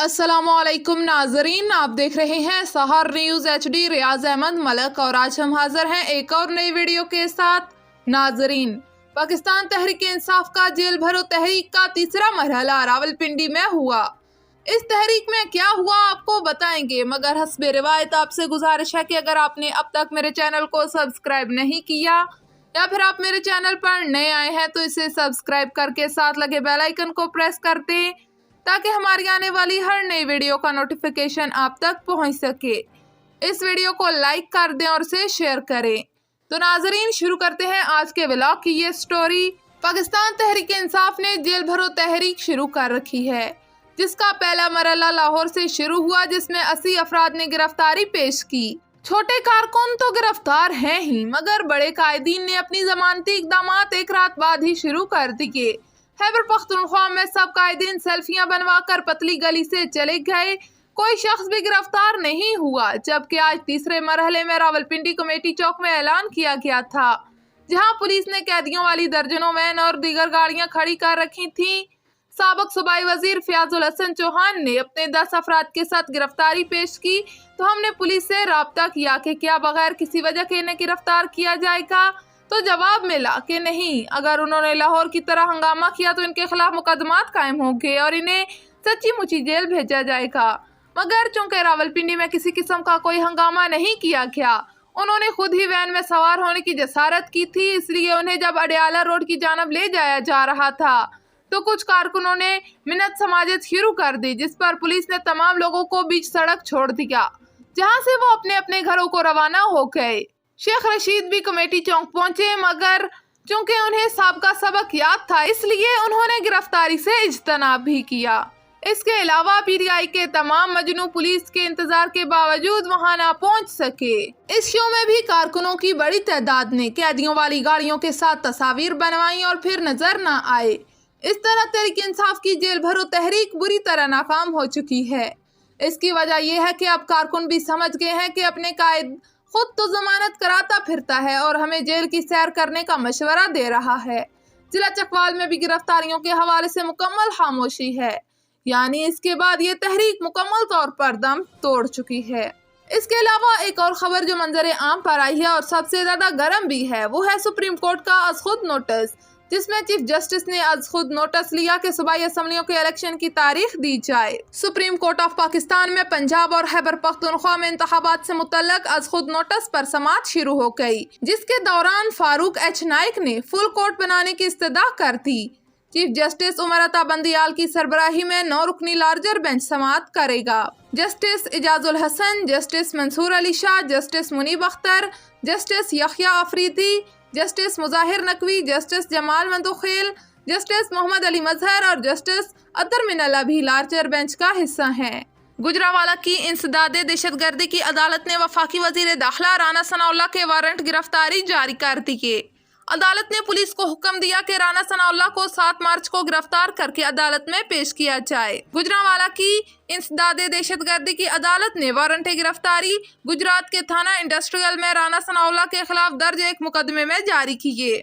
अस्सलामुअलैकुम नाजरीन, आप देख रहे हैं सहर न्यूज़ HD। रियाज अहमद मलक और आज हम हाजिर हैं एक और नई वीडियो के साथ। नाजरीन, पाकिस्तान तहरीक इंसाफ का जेल भरो तहरीक का तीसरा मरहला रावलपिंडी में हुआ। इस तहरीक में क्या हुआ आपको बताएंगे, मगर हस्बे रिवायत आपसे गुजारिश है कि अगर आपने अब तक मेरे चैनल को सब्सक्राइब नहीं किया या फिर आप मेरे चैनल पर नए आए हैं तो इसे सब्सक्राइब करके साथ लगे बेल आइकन को प्रेस कर दें ताकि हमारी आने वाली हर नई वीडियो का नोटिफिकेशन आप तक पहुंच सके। इस वीडियो को लाइक कर दें और इसे शेयर करें। तो नाजरीन, शुरू करते हैं आज के व्लॉग की ये स्टोरी। पाकिस्तान तहरीक इंसाफ ने जेल भरो तहरीक शुरू कर रखी है, जिसका पहला मरहला लाहौर से शुरू हुआ, जिसमें 80 अफराद ने गिरफ्तारी पेश की। छोटे कारकुन तो गिरफ्तार हैं ही, मगर बड़े कायदीन ने अपनी जमानती इकदामात एक रात बाद ही शुरू कर दिए। खैबर पख्तूनख्वा में सब कायदीन सेल्फियां बनवाकर पतली गली से चले गए, कोई शख्स भी गिरफ्तार नहीं हुआ। जबकि आज तीसरे मरहले में रावलपिंडी कमेटी चौक में ऐलान किया गया था, जहां पुलिस ने कैदियों वाली दर्जनों वैन और दीगर गाड़ियां खड़ी कर रखी थीं। साबिक सूबाई वजीर फयाजुल हसन चौहान ने अपने 10 अफराद के साथ गिरफ्तारी पेश की, तो हमने पुलिस से राब्ता किया कि क्या बगैर किसी वजह के इन्हें गिरफ्तार किया जाएगा, तो जवाब मिला कि नहीं, अगर उन्होंने लाहौर की तरह हंगामा किया तो इनके खिलाफ मुकदमात कायम होंगे और इन्हें सच्ची मुची जेल भेजा जाएगा। मगर चूंकि रावलपिंडी में किसी किस्म का कोई हंगामा नहीं किया गया, उन्होंने खुद ही वैन में सवार होने की जसारत की थी, इसलिए उन्हें जब अडियाला रोड की जानब ले जाया जा रहा था तो कुछ कारकुनों ने मिन्नत समाजत शुरू कर दी, जिस पर पुलिस ने तमाम लोगों को बीच सड़क छोड़ दिया, जहां से वो अपने अपने घरों को रवाना हो गए। शेख रशीद भी कमेटी चौक पहुंचे, मगर चूंकि उन्हें साबका सबक याद था, इसलिए उन्होंने गिरफ्तारी से इज्तनाब भी किया। इसके अलावा PTI के तमाम मजनू पुलिस के इंतजार के बावजूद वहां ना पहुंच सके। इस शो में भी कारकुनों की बड़ी तादाद ने कैदियों वाली गाड़ियों के साथ तस्वीर बनवाई और फिर नजर न आए। इस तरह तहरीक इंसाफ की जेल भरो तहरीक बुरी तरह नाकाम हो चुकी है। इसकी वजह यह है कि अब कारकुन भी समझ गए हैं कि अपने कायद खुद तो जमानत कराता फिरता है और हमें जेल की सैर करने का मशवरा दे रहा है। जिला चकवाल में भी गिरफ्तारियों के हवाले से मुकम्मल खामोशी है, यानी इसके बाद ये तहरीक मुकम्मल तौर पर दम तोड़ चुकी है। इसके अलावा एक और खबर जो मंजर आम पर आई है और सबसे ज्यादा गर्म भी है, वो है सुप्रीम कोर्ट का अज खुद नोटिस, जिसमें चीफ जस्टिस ने आज खुद नोटिस लिया कि सूबाई असम्बलियों के इलेक्शन की तारीख दी जाए। सुप्रीम कोर्ट ऑफ पाकिस्तान में पंजाब और खैबर पख्तूनख्वा में इंतखाबात से मुतल्लक आज खुद नोटिस पर समाअत शुरू हो गई, जिसके दौरान फारूक H नाइक ने फुल कोर्ट बनाने की इस्तदा कर दी। चीफ जस्टिस उमर अता बंदियाल की सरबराही में 9 रुकनी लार्जर बेंच समाअत करेगा। Justice Ijazul Hasan, justice Mansoor Ali Shah, justice Munib Akhtar, justice Yahya Afridi, justice Mazahir Naqvi, justice Jamal Mandokhail, justice Mohammad Ali Mazhar और जस्टिस अतर मिनल्ला भी लार्जर बेंच का हिस्सा हैं। गुजरावाला की इंसदादे दहशतगर्दी की अदालत ने वफाकी वजीर दाखिला राना सनाउल्लाह के वारंट गिरफ्तारी जारी कर दिए। अदालत ने पुलिस को हुक्म दिया कि राना सनाउल्लाह को 7 मार्च को गिरफ्तार करके अदालत में पेश किया जाए। गुजरावाला की इंसदादे दहशतगर्दी की अदालत ने वारंट गिरफ्तारी गुजरात के थाना इंडस्ट्रियल में राना सनाउल्लाह के खिलाफ दर्ज एक मुकदमे में जारी किए।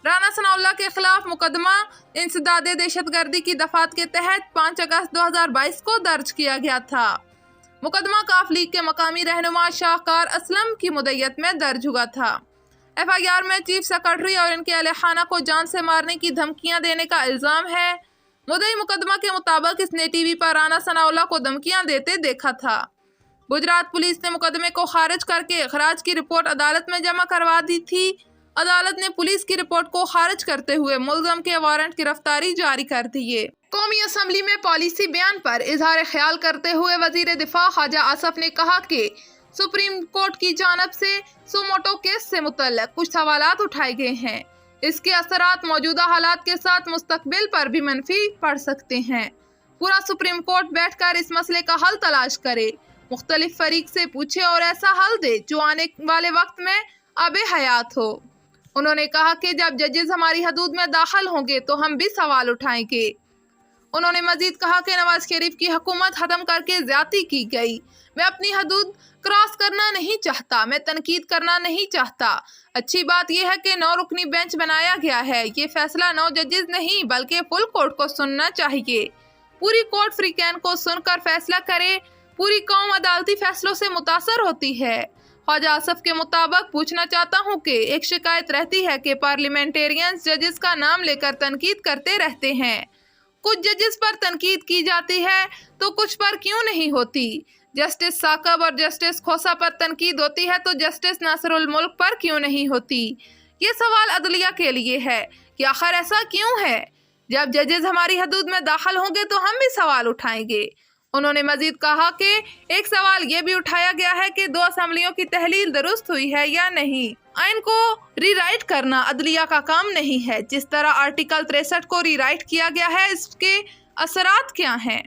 राना सनाउल्लाह के खिलाफ मुकदमा इंसदादे दहशतगर्दी की दफात के तहत 5 अगस्त 2022 को दर्ज किया गया था। मुकदमा काफ लीग के मकामी रहनुमा शाहकार असलम की मुद्दत में दर्ज हुआ था। FIR में चीफ सेक्रेटरी और इनके अहले खाना को जान से मारने की धमकियां देने का इल्जाम है। मुद्दई मुकदमा के मुताबिक इसने TV पर राना सनाउल्लाह को धमकियां देते देखा था। गुजरात पुलिस ने मुकदमे को खारिज करके इखराज की रिपोर्ट अदालत में जमा करवा दी थी। अदालत ने पुलिस की रिपोर्ट को खारिज करते हुए मुलजम के वारंट गिरफ्तारी जारी कर दिए। कौमी असम्बली में पॉलिसी बयान पर इजहार ख्याल करते हुए वजीर दिफा ख्वाजा आसफ ने कहा कि सुप्रीम कोर्ट की जानब से सुमोटो केस से मुतल्लक कुछ सवालात उठाए गए हैं। इसके असरात मौजूदा हालात के साथ मुस्तकबिल पर भी मनफी पड़ सकते हैं। पूरा सुप्रीम कोर्ट बैठकर इस मसले का हल तलाश करे, मुख्तलिफ फरीक से पूछे और ऐसा हल दे जो आने वाले वक्त में आबे हयात हो। उन्होंने कहा कि जब जजेस हमारी हदूद में दाखिल होंगे तो हम भी सवाल उठाएंगे। उन्होंने मजीद कहा कि नवाज शरीफ की हुकूमत खत्म करके ज्यादती की गई। मैं अपनी हदूद क्रॉस करना नहीं चाहता, मैं तनकीद करना नहीं चाहता। अच्छी बात यह है कि 9 रुकनी बेंच बनाया गया है। ये फैसला 9 जजेस नहीं बल्कि फुल कोर्ट को सुनना चाहिए। पूरी कोर्ट फ्रीकैन को सुनकर फैसला करे। पूरी कौम अदालती फैसलों से मुतासर होती है। ख्वाजा आसफ के मुताबिक पूछना चाहता हूँ कि एक शिकायत रहती है कि पार्लियामेंटेरियंस जजेस का नाम लेकर तनकीद करते रहते हैं। कुछ जजेस पर तनकीद की जाती है तो कुछ पर क्यों नहीं होती? जस्टिस साकब और जस्टिस खोसा पर तनकीद होती है तो जस्टिस नासिरुल मुल्क पर क्यों नहीं होती? ये सवाल अदलिया के लिए है कि आखिर ऐसा क्यों है? जब जजेस हमारी हदूद में दाखिल होंगे तो हम भी सवाल उठाएंगे। उन्होंने मजीद कहा कि एक सवाल ये भी उठाया गया है कि 2 असेंबलियों की तहलील दुरुस्त हुई है या नहीं। आइन को रीराइट करना अदलिया का काम नहीं है। जिस तरह आर्टिकल 63 को रीराइट किया गया है, इसके असरात क्या हैं?